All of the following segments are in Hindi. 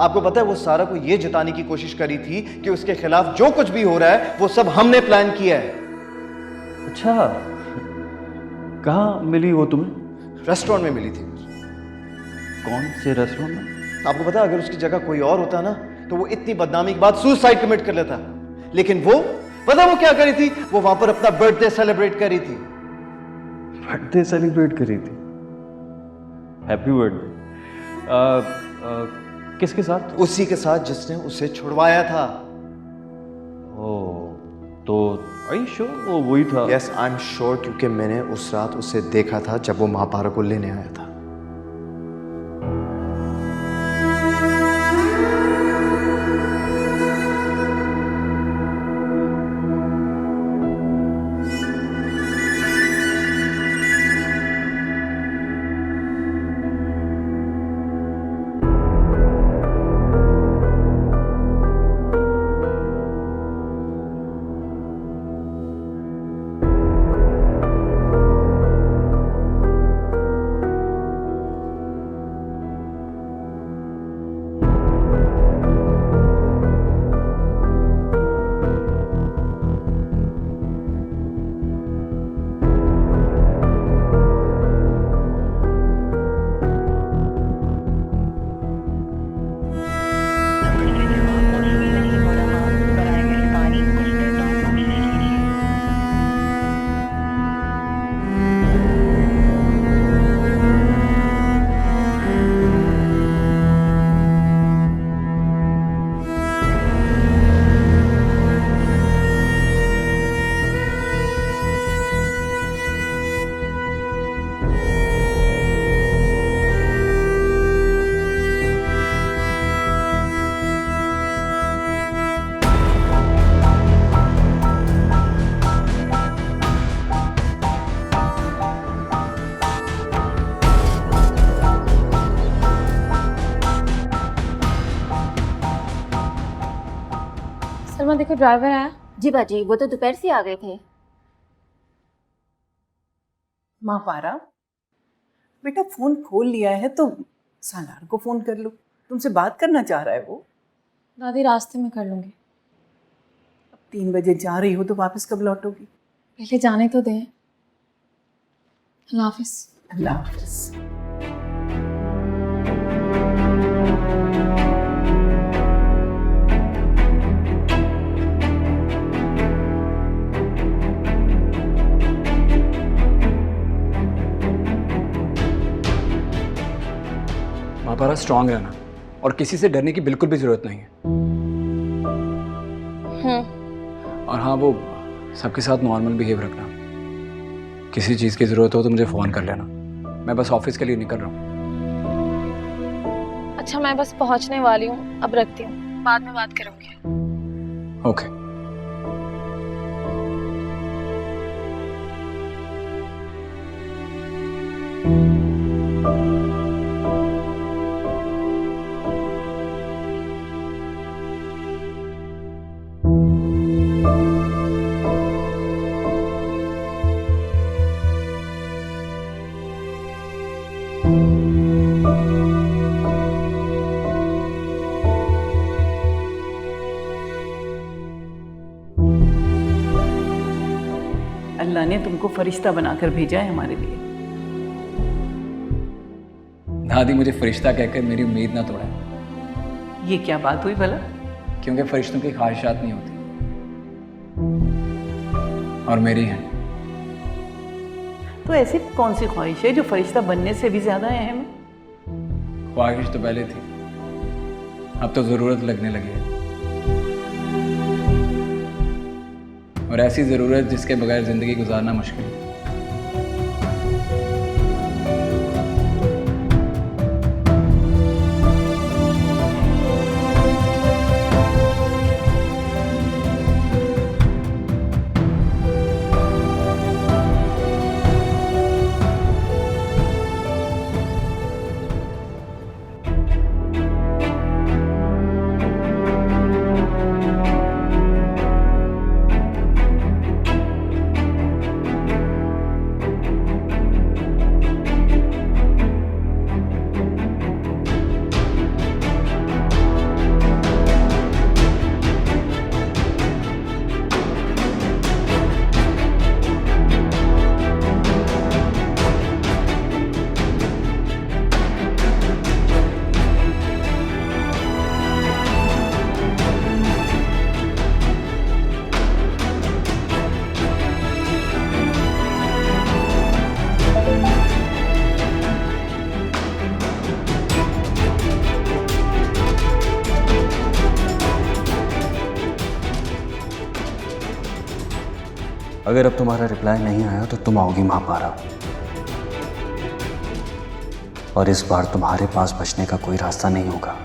आपको पता है वो सारा को ये जताने की कोशिश करी थी कि उसके खिलाफ जो कुछ भी हो रहा है वो सब हमने प्लान किया है। अच्छा, कहाँ मिली वो तुम्हें? रेस्टोरेंट में मिली थी। कौन से रेस्टोरेंट में? आपको पता है अगर उसकी जगह कोई और होता ना तो वो इतनी बदनामी के बाद सुसाइड कमिट कर लेता, लेकिन वो पता वो क्या करी थी? वो वहां पर अपना बर्थडे सेलिब्रेट करी थी। बर्थडे सेलिब्रेट करी थी? Happy birthday. किसके साथ? उसी के साथ जिसने उसे छुड़वाया था। ओह, तो आई श्योर वो वही था? यस, आई एम श्योर, क्योंकि मैंने उस रात उसे देखा था जब वो महापारा को लेने आया था। सलमा देखो ड्राइवर आया। जी बाजी, वो तो दोपहर से आ गए थे। महापारा, बेटा फोन खोल लिया है तो सालार को फोन कर लो, तुमसे बात करना चाह रहा है वो। दादी रास्ते में कर लूंगी। अब 3 बजे जा रही हो तो वापस कब लौटोगी? पहले जाने तो दें। अल्लाह हाफिज। अल्लाह हाफिज। महापारा, स्ट्रांग रहना और किसी से डरने की बिल्कुल भी जरूरत नहीं है। और हाँ, वो सबके साथ नॉर्मल बिहेव रखना। किसी चीज़ की ज़रूरत हो तो मुझे फ़ोन कर लेना। मैं बस ऑफिस के लिए निकल रहा हूँ। अच्छा, मैं बस पहुंचने वाली हूँ, अब रखती हूँ, बाद में बात करूंगी। ओके। अल्लाह ने तुमको फरिश्ता बनाकर भेजा है हमारे लिए। दादी, मुझे फरिश्ता कहकर मेरी उम्मीद ना तोड़ा, ये क्या बात हुई भला? क्योंकि फरिश्तों की ख्वाहिशात नहीं होती और मेरी हैं। तो ऐसी कौन सी ख्वाहिश है जो फरिश्ता बनने से भी ज्यादा अहम है? ख्वाहिश तो पहले थी, अब तो ज़रूरत लगने लगी है। और ऐसी ज़रूरत जिसके बगैर ज़िंदगी गुजारना मुश्किल है। अगर अब तुम्हारा रिप्लाई नहीं आया तो तुम आओगी महापारा, और इस बार तुम्हारे पास बचने का कोई रास्ता नहीं होगा।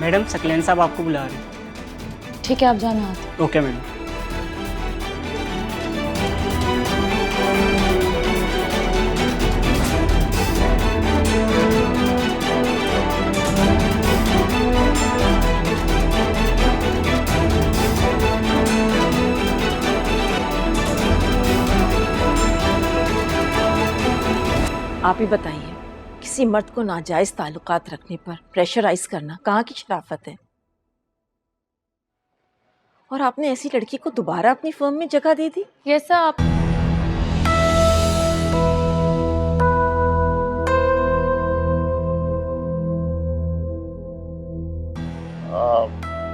मैडम सकलेन साहब आपको बुला रहे हैं। ठीक है, आप जाना आते। Okay madam. आप ही बताइए, किसी मर्द को नाजायज ताल्लुकात रखने पर प्रेशराइज करना कहाँ की शराफत है? और आपने ऐसी लड़की को दोबारा अपनी फर्म में जगह दे दी? यस आप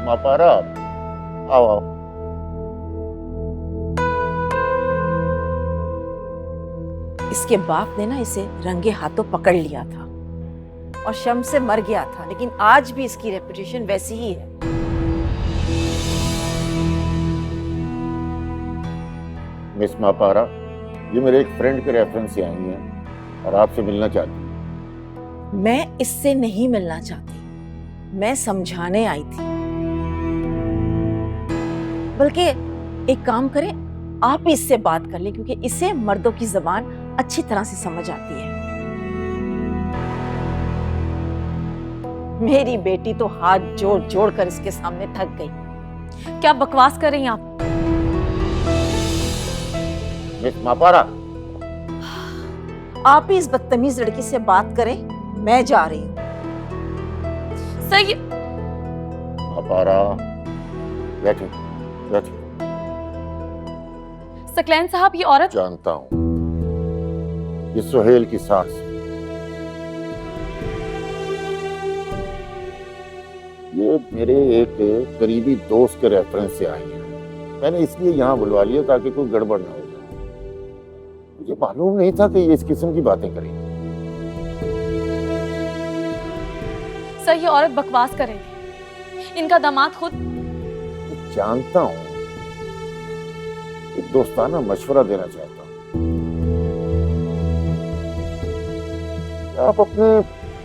मापारा, आओ आओ। इसके बाप ने ना इसे रंगे हाथों पकड़ लिया था और शम से मर गया था, लेकिन आज भी इसकी रेपुटेशन वैसी ही है। मिस मापारा, ये मेरे एक फ्रेंड के रेफरेंस से आई हैं और आपसे मिलना चाहती हैं। मैं इससे नहीं मिलना चाहती, मैं समझाने आई थी। बल्कि एक काम करें, आप ही इससे बात कर लें, क्योंकि इसे मर्दों की जबान अच्छी तरह से समझ आती है। मेरी बेटी तो हाथ जोड़ जोड़ कर इसके सामने थक गई। क्या बकवास कर रही हैं आप? मिस मापारा, आप ही इस बदतमीज लड़की से बात करें, मैं जा रही हूँ। सही। मापारा, बैठे बैठे। सकलैन साहब, ये औरत। जानता हूँ, ये सुहेल की सास है। ये मेरे एक करीबी दोस्त के रेफरेंस से आई है। मैंने इसलिए यहाँ बुलवा लिया ताकि कोई गड़बड़ ना हो जाए। मुझे मालूम नहीं था कि ये इस किस्म की बातें करेगी। सर, ये औरत बकवास करेगी। इनका दामाद खुद। जानता हूँ, एक दोस्ताना मशवरा देना चाहता हूँ। आप अपने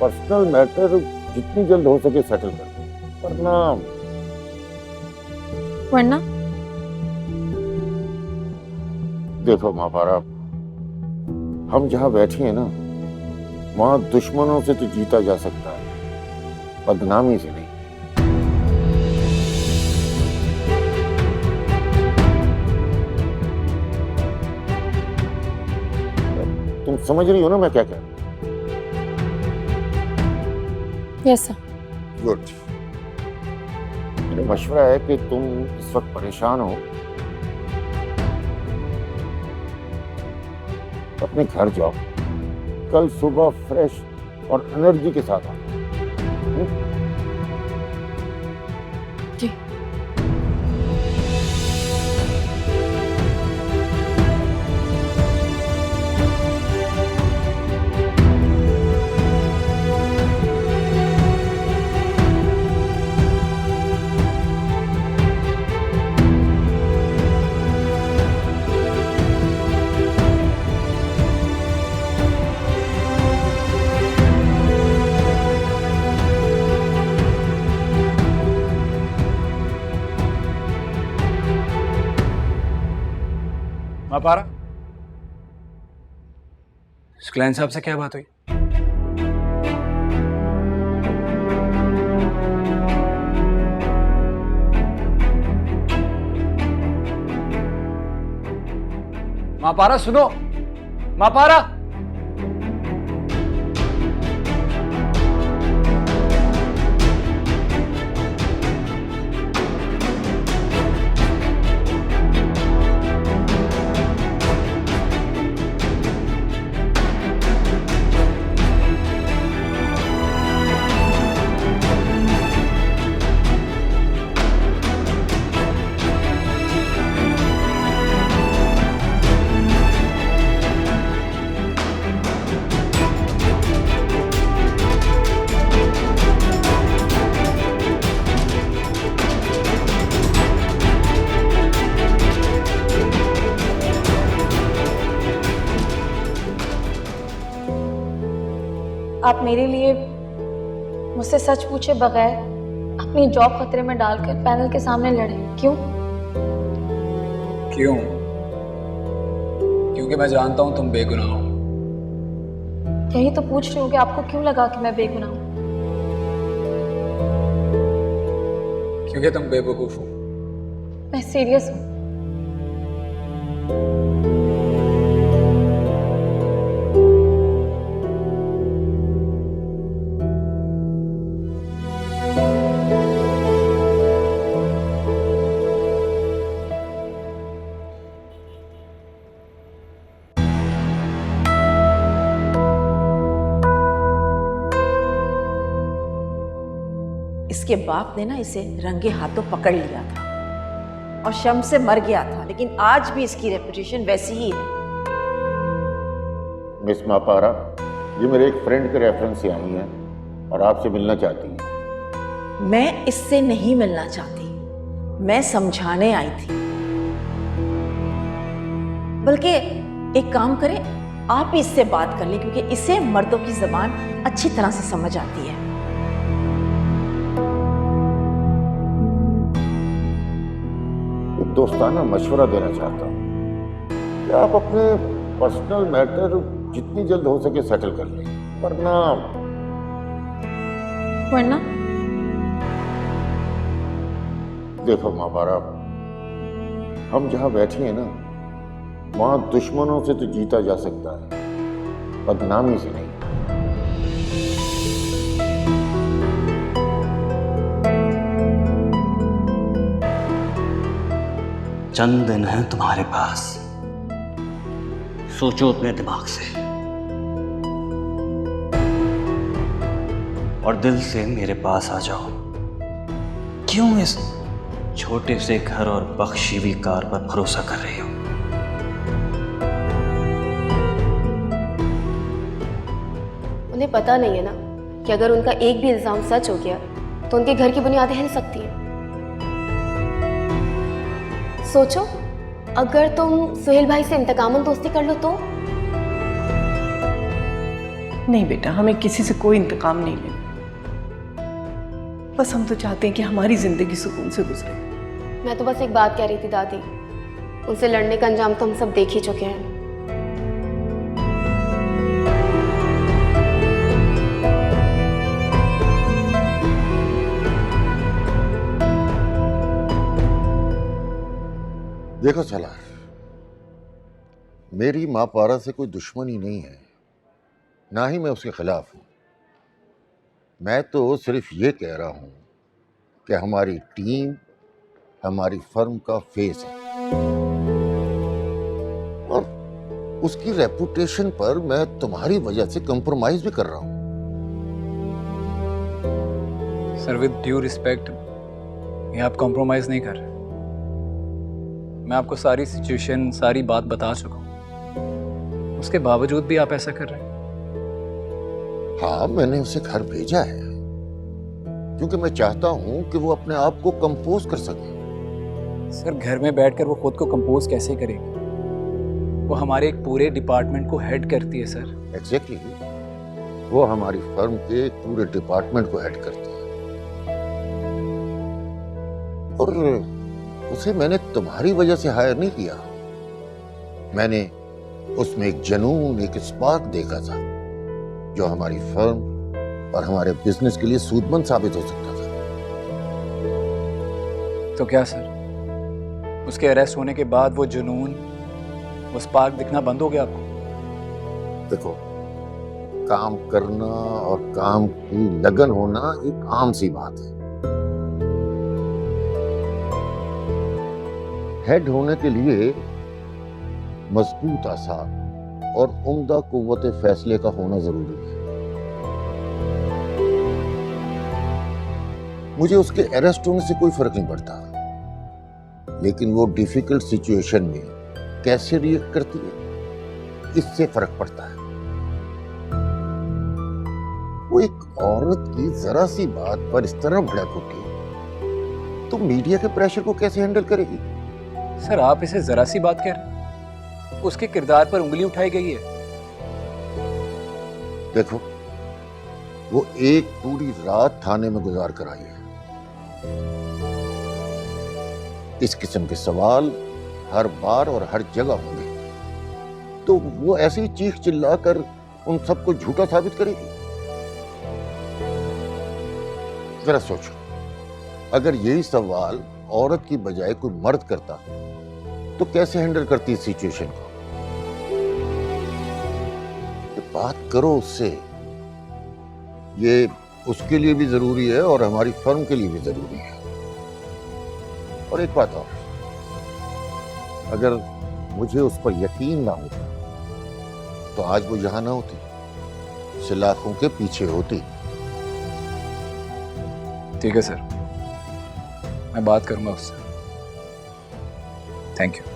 पर्सनल मैटर जितनी जल्द हो सके सेटल कर दो, वरना देखो मापारा, हम जहाँ बैठे हैं ना, वहाँ दुश्मनों से तो जीता जा सकता है, बदनामी से नहीं। तुम समझ रही हो ना मैं क्या कह रहा हूँ? Yes sir. गुड। मेरा मशवरा है कि तुम इस वक्त परेशान हो, अपने घर जाओ, कल सुबह फ्रेश और एनर्जी के साथ आओ। जी। मापारा, सकलैन साहब से क्या बात हुई? मापारा सुनो, मापारा। आप मेरे लिए मुझसे सच पूछे बगैर अपनी जॉब खतरे में डालकर पैनल के सामने लड़े, क्यों? क्यों? क्योंकि मैं जानता हूं तुम बेगुनाह हो। यही तो पूछ रही हूँ कि आपको क्यों लगा कि मैं बेगुनाह हूँ? क्योंकि तुम बेवकूफ हो। मैं सीरियस हूँ। इसके बाप ने ना इसे रंगे हाथों पकड़ लिया था और शम से मर गया था, लेकिन आज भी इसकी रेपुटेशन वैसी ही है। मिस मापारा, ये मेरे एक फ्रेंड के रेफरेंस से आई हैं और आपसे मिलना चाहती हैं। मैं इससे नहीं मिलना चाहती, मैं समझाने आई थी। बल्कि एक काम करें, आप ही इससे बात कर लें, क्योंकि इसे मर्दों की जबान अच्छी तरह से समझ आती है। एक दोस्ताना मशवरा देना चाहता हूँ कि आप अपने पर्सनल मैटर जितनी जल्द हो सके सेटल कर लें, वरना देखो मापारा, हम जहां बैठे हैं ना, वहां दुश्मनों से तो जीता जा सकता है, बदनामी से नहीं। चंद दिन हैं तुम्हारे पास, सोचो अपने दिमाग से और दिल से मेरे पास आ जाओ। क्यों इस छोटे से घर और बख्शीवी कार पर भरोसा कर रही हो? उन्हें पता नहीं है ना कि अगर उनका एक भी इल्जाम सच हो गया तो उनके घर की बुनियादें हिल सकती हैं। सोचो, अगर तुम सुहेल भाई से इंतकामन दोस्ती कर लो तो? नहीं बेटा, हमें किसी से कोई इंतकाम नहीं लेना। बस हम तो चाहते हैं कि हमारी जिंदगी सुकून से गुजरे। मैं तो बस एक बात कह रही थी दादी, उनसे लड़ने का अंजाम तो हम सब देख ही चुके हैं। देखो सलार, मेरी माँ पारा से कोई दुश्मनी नहीं है, ना ही मैं उसके खिलाफ हूं। मैं तो सिर्फ ये कह रहा हूं कि हमारी टीम हमारी फर्म का फेस है और उसकी रेपुटेशन पर मैं तुम्हारी वजह से कंप्रोमाइज भी कर रहा हूं। सर, विद ड्यू रिस्पेक्ट, ये आप कॉम्प्रोमाइज नहीं कर रहे। मैं आपको सारी सिचुएशन, सारी बात बता चुका हूं, उसके बावजूद भी आप ऐसा कर रहे हैं। हाँ, मैंने उसे घर भेजा है क्योंकि मैं चाहता हूं कि वो अपने आप को कंपोज कर सके। सर, घर में बैठकर वो खुद को कंपोज कैसे करेगी? वो हमारे एक पूरे डिपार्टमेंट को हेड करती है सर। एग्जैक्टली, वो हमारी फर्म के पूरे डिपार्टमेंट को हेड करती है और उसे मैंने तुम्हारी वजह से हायर नहीं किया। मैंने उसमें एक जुनून, एक स्पार्क देखा था जो हमारी फर्म और हमारे बिजनेस के लिए सूदमंद साबित हो सकता था। तो क्या सर, उसके अरेस्ट होने के बाद वो जुनून, वो स्पार्क दिखना बंद हो गया आपको? देखो, काम करना और काम की लगन होना एक आम सी बात है। हेड होने के लिए मजबूत आसार और उम्दा कुव्वत फैसले का होना जरूरी है। मुझे उसके अरेस्ट होने से कोई फर्क नहीं पड़ता, लेकिन वो डिफिकल्ट सिचुएशन में कैसे रिएक्ट करती है, इससे फर्क पड़ता है। वो एक औरत की जरा सी बात पर इस तरह भड़क उठी तो मीडिया के प्रेशर को कैसे हैंडल करेगी? सर, आप इसे जरा सी बात कह रहे हैं? उसके किरदार पर उंगली उठाई गई है। देखो, वो एक पूरी रात थाने में गुजार कर आई है। इस किस्म के सवाल हर बार और हर जगह होंगे, तो वो ऐसे ही चीख चिल्लाकर उन सबको झूठा साबित करेगी। जरा सोचो, अगर यही सवाल औरत की बजाय कोई मर्द करता तो कैसे हैंडल करती इस सिचुएशन को? तो बात करो उससे। ये उसके लिए भी जरूरी है और हमारी फर्म के लिए भी जरूरी है। और एक बात और, अगर मुझे उस पर यकीन ना होता तो आज वो यहां ना होती, सलाखों के पीछे होती। ठीक है सर, मैं बात करूंगा उससे। Thank you.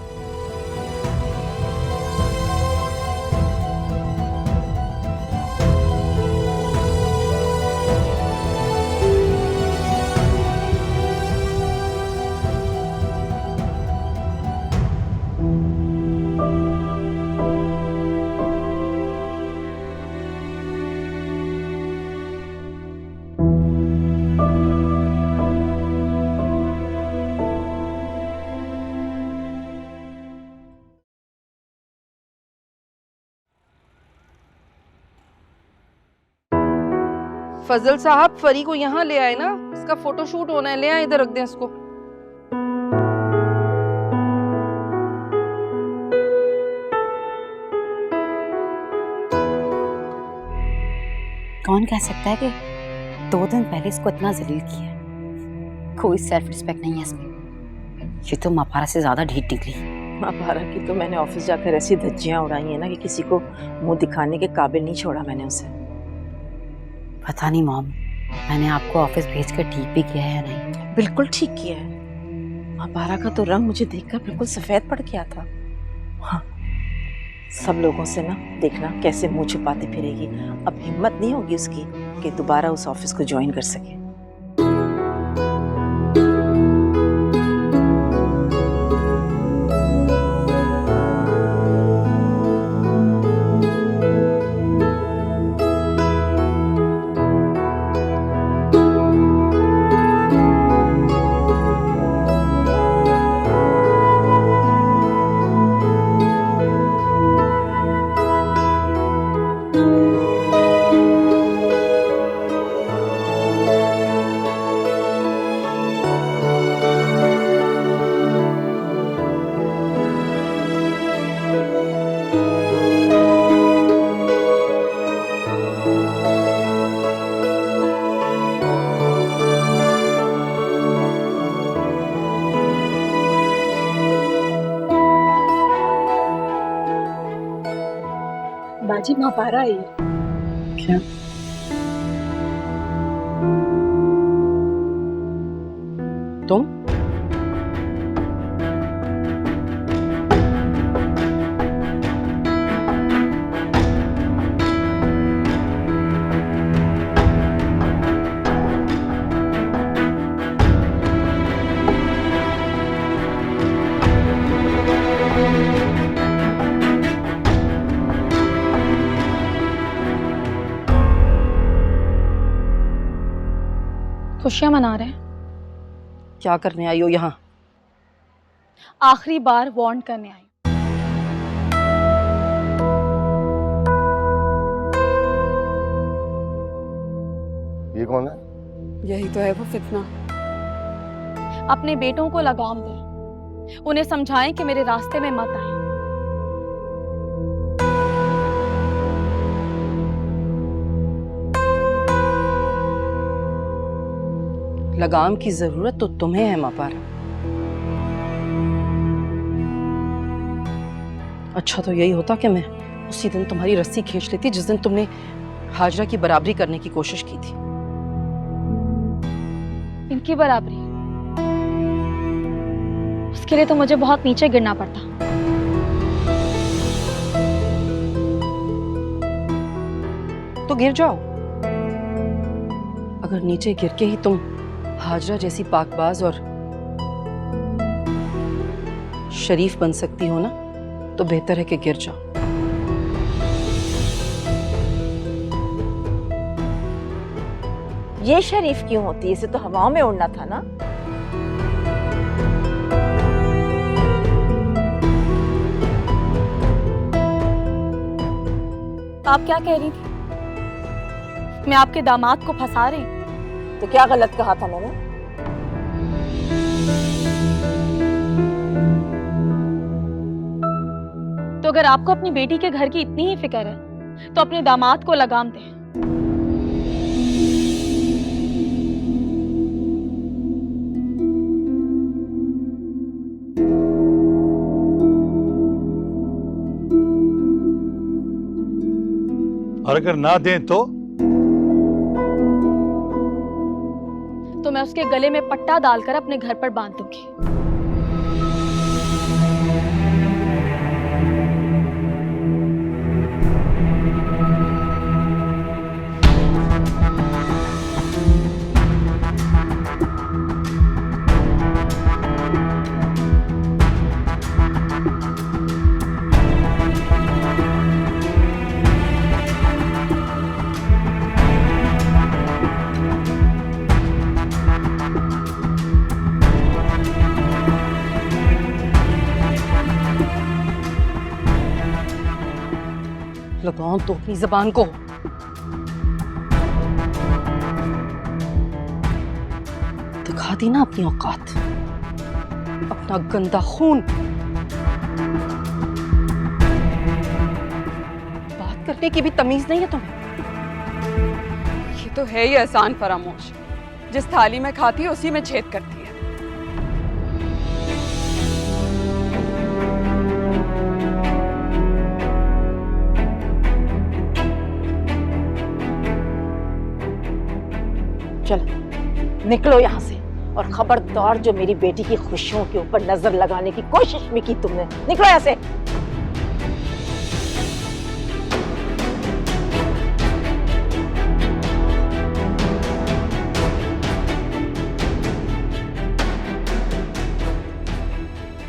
फजल साहब, फरी को यहाँ ले आए ना, इसका फोटोशूट होना है। ले आए, इधर रख दें इसको। कौन कह सकता है कि 2 दिन पहले इसको इतना जलील किया? कोई सेल्फ रिस्पेक्ट नहीं है इसमें। ये तो मापारा से ज्यादा ढीठ निकली। मापारा की तो मैंने ऑफिस जाकर ऐसी धज्जियां उड़ाई है ना कि किसी को मुंह दिखाने के काबिल नहीं छोड़ा मैंने उसे। पता नहीं मॉम, मैंने आपको ऑफिस भेज कर ठीक भी किया है या नहीं? बिल्कुल ठीक किया है। मापारा का तो रंग मुझे देखकर बिल्कुल सफेद पड़ गया था। हाँ, सब लोगों से ना देखना कैसे मुंह छुपाती फिरेगी। अब हिम्मत नहीं होगी उसकी कि दोबारा उस ऑफिस को ज्वाइन कर सके। बाजी मापारा आई है। क्या? तुम? खुशियां मना रहे हैं। क्या करने आई हो यहाँ? आखिरी बार वार्न करने आई। ये कौन है? यही तो है वो फितना। अपने बेटों को लगाम दें, उन्हें समझाएं कि मेरे रास्ते में मत आए। लगाम की जरूरत तो तुम्हें है मापारा। अच्छा तो यही होता कि मैं उसी दिन तुम्हारी रस्सी खींच लेती जिस दिन तुमने हाजरा की बराबरी करने की कोशिश की थी। इनकी बराबरी? उसके लिए तो मुझे बहुत नीचे गिरना पड़ता। तो गिर जाओ। अगर नीचे गिर के ही तुम हाजरा जैसी पाकबाज और शरीफ बन सकती हो ना, तो बेहतर है कि गिर जाओ। ये शरीफ क्यों होती है? इसे तो हवाओं में उड़ना था ना। आप क्या कह रही थी? मैं आपके दामाद को फंसा रही? तो क्या गलत कहा था मैंने? तो अगर आपको अपनी बेटी के घर की इतनी ही फिक्र है तो अपने दामाद को लगाम दें। और अगर ना दें तो मैं उसके गले में पट्टा डालकर अपने घर पर बांध दूंगी। लगाओ तो अपनी जबान को। दिखा दी ना अपनी औकात, अपना गंदा खून। बात करने की भी तमीज नहीं है तुम्हें। ये तो है ही एहसान फरामोश, जिस थाली में खाती है उसी में छेद करती है। चलो निकलो यहाँ से, और खबरदार जो मेरी बेटी की खुशियों के ऊपर नजर लगाने की कोशिश भी की तुमने, निकलो यहाँ से।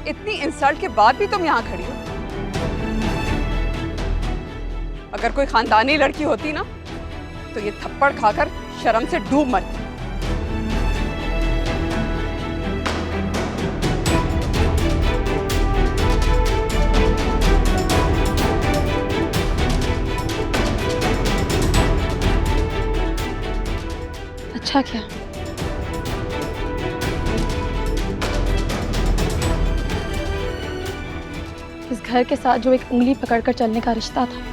इतनी इंसल्ट के बाद भी तुम यहाँ खड़ी हो। अगर कोई खानदानी लड़की होती ना तो ये थप्पड़ खाकर शर्म से डूब मरती। अच्छा क्या? इस घर के साथ जो एक उंगली पकड़कर चलने का रिश्ता था,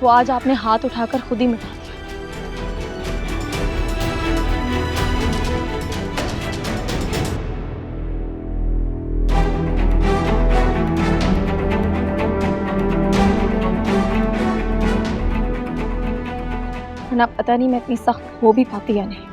वो आज आपने हाथ उठाकर खुद ही मिटा दिया। वरना पता नहीं मैं इतनी सख्त हो भी पाती या नहीं।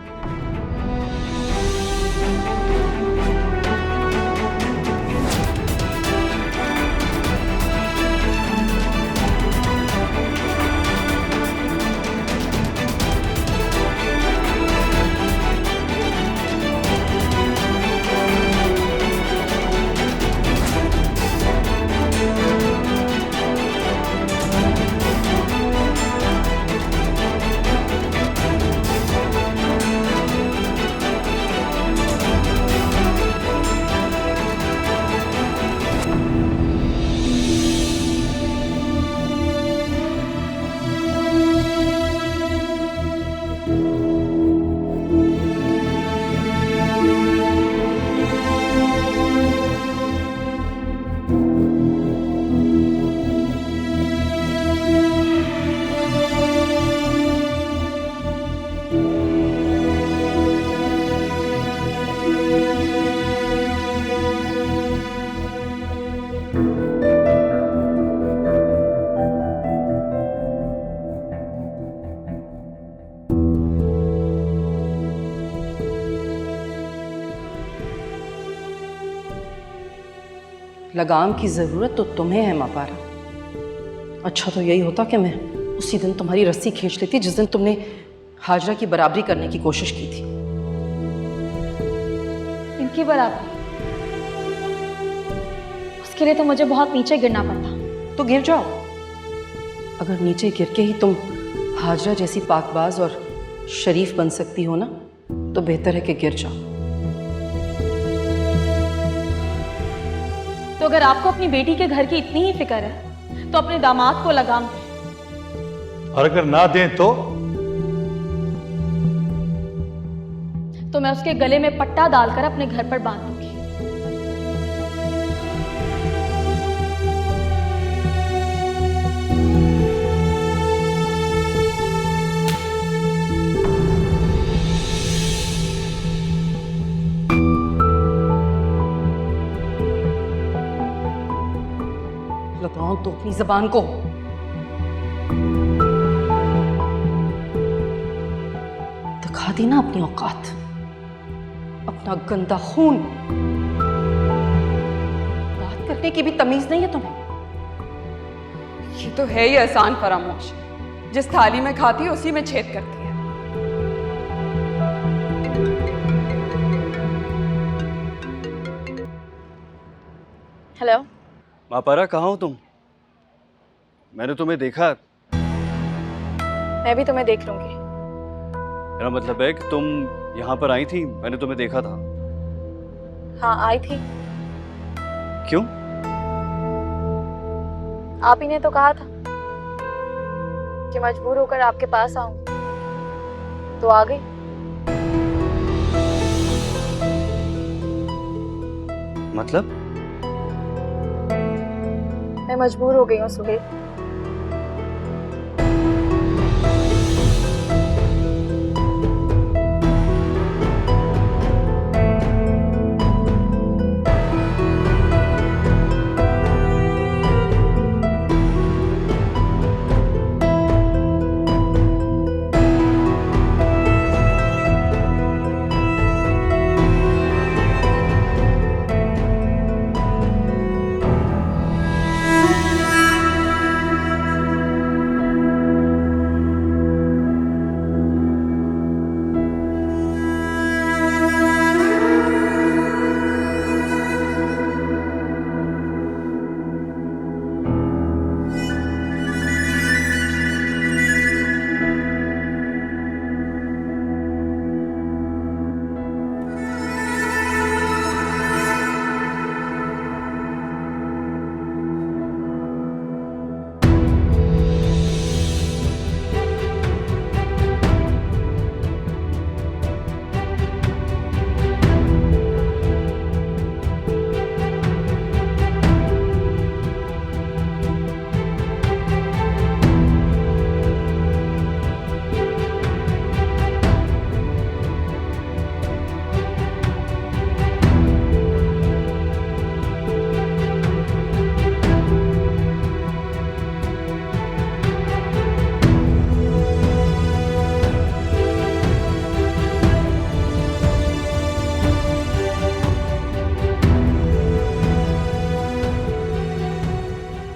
लगाम की जरूरत तो तुम्हें है मापारा। अच्छा तो यही होता कि मैं उसी दिन तुम्हारी रस्सी खींच लेती जिस दिन तुमने हाजरा की बराबरी करने की कोशिश की थी। इनकी बराबरी? उसके लिए तो मुझे बहुत नीचे गिरना पड़ता। तो गिर जाओ। अगर नीचे गिर के ही तुम हाजरा जैसी पाकबाज और शरीफ बन सकती हो ना, तो बेहतर है कि गिर जाओ। तो अगर आपको अपनी बेटी के घर की इतनी ही फिक्र है तो अपने दामाद को लगाम दें। और अगर ना दें तो मैं उसके गले में पट्टा डालकर अपने घर पर बांध दूंगी। लगाओ तो अपनी जबान को। दिखा दी ना अपनी औकात, अपना गंदा खून। बात करने की भी तमीज नहीं है तुम्हें। ये तो है ही एहसान फरामोश, जिस थाली में खाती है उसी में छेद करती है। हेलो। मापारा, कहाँ हो तुम? मैंने तुम्हें देखा। मैं भी तुम्हें देख लूंगी। मेरा मतलब है कि तुम यहाँ पर आई थी, मैंने तुम्हें देखा था। हाँ, आई थी। क्यों? आप ही ने तो कहा था कि मजबूर होकर आपके पास आऊं, तो आ गई। मतलब? मैं मजबूर हो गई हूँ सुहेल।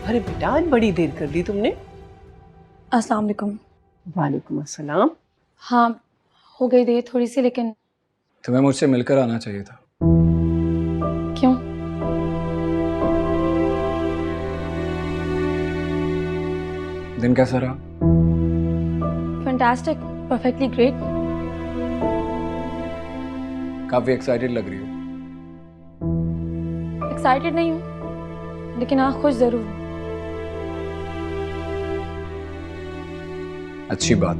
अरे बेटा, आज बड़ी देर कर ली तुमने। अस्सलाम वालेकुम। वालेकुम अस्सलाम। हाँ, हो गई देर थोड़ी सी, लेकिन तुम्हें मुझसे मिलकर आना चाहिए था। क्यों? दिन कैसा रहा? Fantastic, perfectly great. काफी एक्साइटेड लग रही हो। एक्साइटेड नहीं हूँ, लेकिन हाँ खुश जरूर हूँ। अच्छी बात।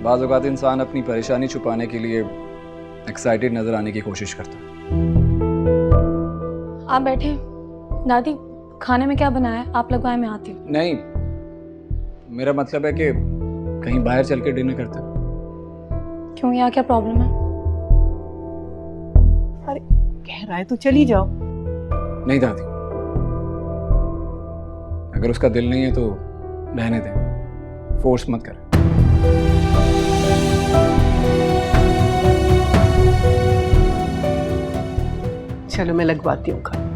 बाज़ औक़ात इंसान अपनी परेशानी छुपाने के लिए एक्साइटेड नजर आने की कोशिश करता है। आप बैठे। दादी, खाने में क्या बनाया है? आप लगवाए, मैं आती हूँ। नहीं, मेरा मतलब है कि कहीं बाहर चल के डिनर करते हैं। क्यों, यहाँ क्या प्रॉब्लम है? अरे कह रहा है तो चली जाओ। नहीं दादी, अगर उसका दिल नहीं है तो रहने दें, फोर्स मत करें। चलो मैं लगवाती हूँ खाना।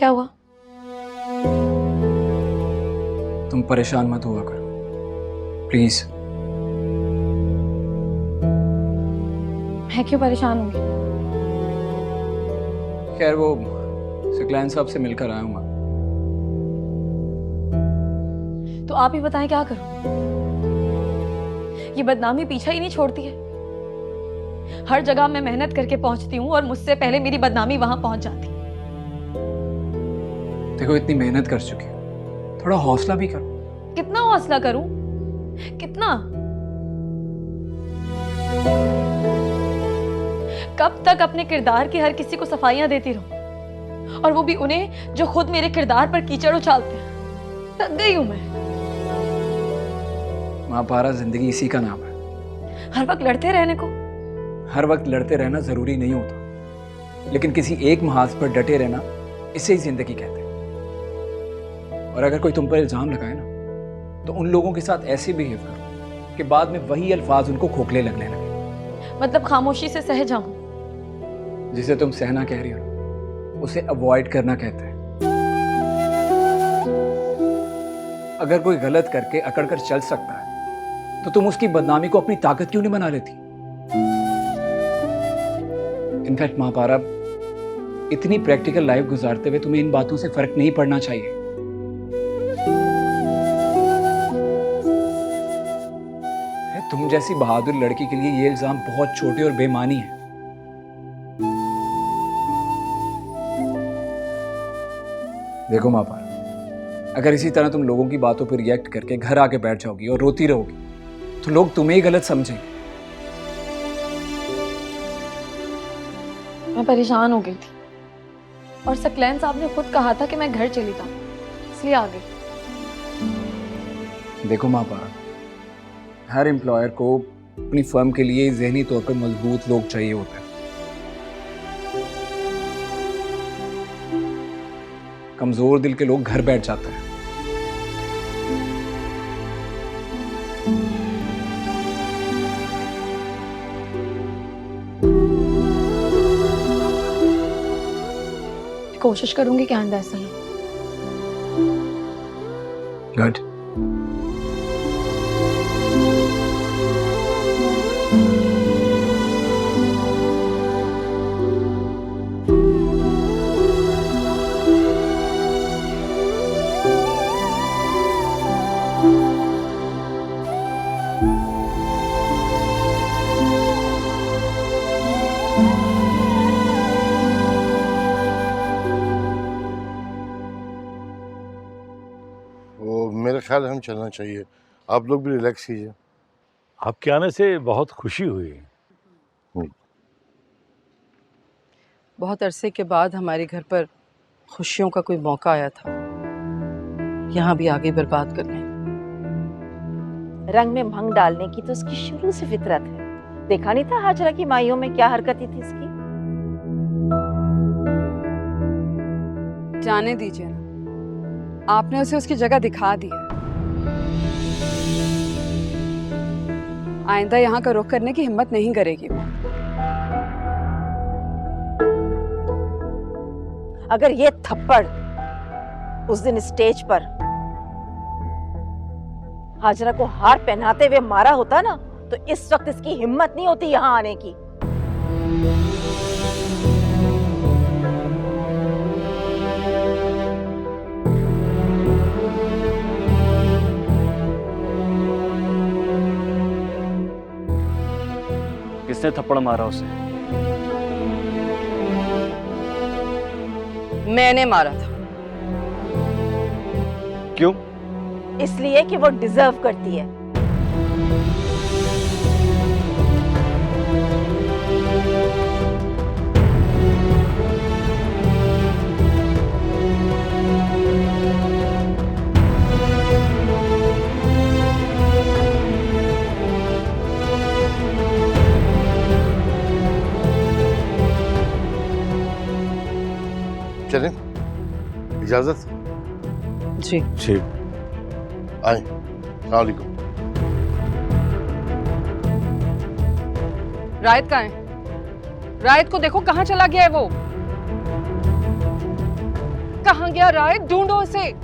क्या हुआ? तुम परेशान मत हुआ करो प्लीज। मैं क्यों परेशान होंगी? खैर वो सकलैन साहब से मिलकर आया हूँ मैं। तो आप ही बताएं क्या करूं? ये बदनामी पीछा ही नहीं छोड़ती है। हर जगह मैं मेहनत करके पहुंचती हूँ और मुझसे पहले मेरी बदनामी वहां पहुंच जाती है। देखो इतनी मेहनत कर चुकी हो, थोड़ा हौसला भी करो। कितना हौसला करूं? कितना? कब तक अपने किरदार की हर किसी को सफाइयां देती रहूं, और वो भी उन्हें जो खुद मेरे किरदार पर कीचड़ उछालते हैं। थक गई हूं मैं। महापारा, जिंदगी इसी का नाम है। हर वक्त लड़ते रहने को? हर वक्त लड़ते रहना जरूरी नहीं होता, लेकिन किसी एक महाज पर डटे रहना, इसे ही जिंदगी कहते हैं। और अगर कोई तुम पर इल्जाम लगाए ना, तो उन लोगों के साथ ऐसे बिहेव करो कि बाद में वही अल्फाज उनको खोखले लगने लगे। मतलब खामोशी से सह जाऊं? जिसे तुम सहना कह रही हो, उसे अवॉइड करना कहते हैं। अगर कोई गलत करके अकड़ कर चल सकता है, तो तुम उसकी बदनामी को अपनी ताकत क्यों नहीं बना लेती? इनफैक्ट महापारा, इतनी प्रैक्टिकल लाइफ गुजारते हुए तुम्हें इन बातों से फर्क नहीं पड़ना चाहिए। तुम जैसी बहादुर लड़की के लिए ये इल्जाम बहुत छोटे और बेमानी है। देखो महापारा, अगर इसी तरह तुम लोगों की बातों पर रिएक्ट करके घर आके बैठ जाओगी और रोती रहोगी, तो लोग तुम्हें ही गलत समझेंगे। मैं परेशान हो गई थी, और सकलैन साहब ने खुद कहा था कि मैं घर चली जाऊं, इसलिए आ गई। देखो महापारा, हर एम्प्लॉयर को अपनी फर्म के लिए ज़हनी तौर पर मजबूत लोग चाहिए होते हैं। कमजोर दिल के लोग घर बैठ जाते हैं। कोशिश करूंगी कि आइंदा ऐसा ना। गुड। मेरे ख्याल हम चलना चाहिए। आप लोग भी रिलैक्स कीजिए। आपके आने से बहुत खुशी हुई। बहुत अरसे के बाद हमारे घर पर खुशियों का कोई मौका आया था, यहाँ भी आगे बर्बाद करने। रंग में भंग डालने की तो उसकी शुरू से फितरत है। देखा नहीं था हाजरा की माइयों में क्या हरकतें थी इसकी? जाने दीजिए ना, आपने उसे उसकी जगह दिखा दी है। आइंदा यहाँ का रुख करने की हिम्मत नहीं करेगी वो। अगर ये थप्पड़ उस दिन स्टेज पर हाजरा को हार पहनाते हुए मारा होता ना, तो इस वक्त इसकी हिम्मत नहीं होती यहाँ आने की। किसने थप्पड़ मारा उसे? मैंने मारा था। क्यों? इसलिए कि वो डिजर्व करती है। चलें, इजाजत? जी जी। आए। अस्सलाम वालेकुम। रायत कहाँ है? रायत को देखो कहाँ चला गया है वो। कहाँ गया राय? ढूंढो उसे।